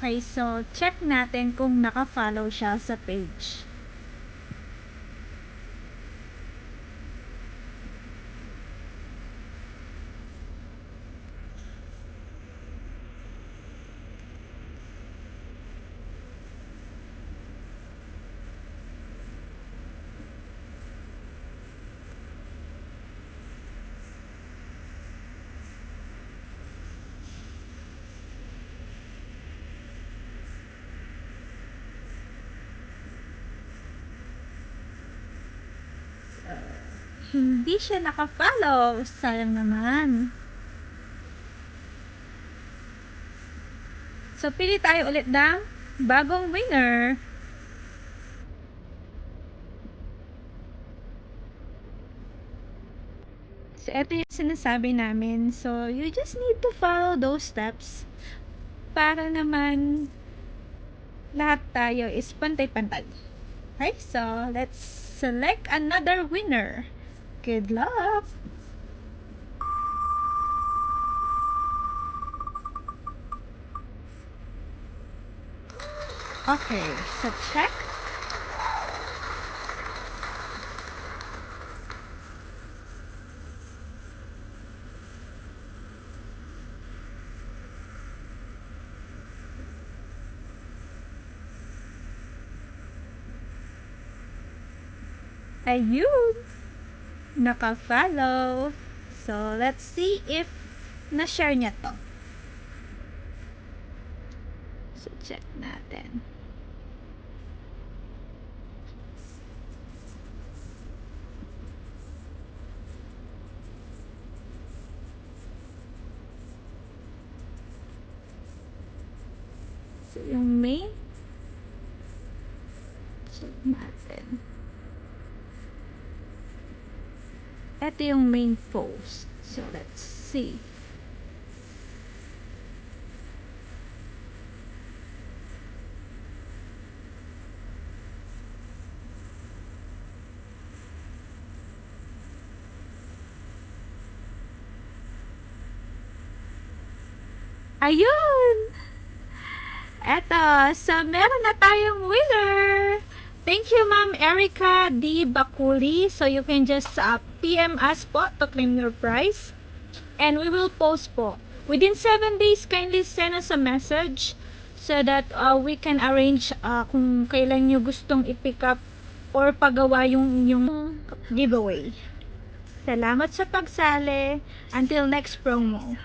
Okay, so check natin kung naka-follow siya sa page. Hindi siya naka-follow. Sayang naman. So, pili tayo ulit ng bagong winner. So, ito yung sinasabi namin. So, you just need to follow those steps para naman lahat tayo is pantay-pantay. Okay, so let's select another winner. Good luck! Okay, so check. Ayun! Naka-follow. So, let's see if na-share niya to. So, check natin. So, yung main. Check natin. Ito yung main post. So, let's see. Ayun! Eto, so meron na tayong winner! Thank you, Ma'am Erica D. Bakuli. So you can just PM us po to claim your prize. And we will post po. Within 7 days, kindly send us a message so that we can arrange kung kailan nyo gustong i-pick up or pagawa yung giveaway. Salamat sa pagsali. Until next promo.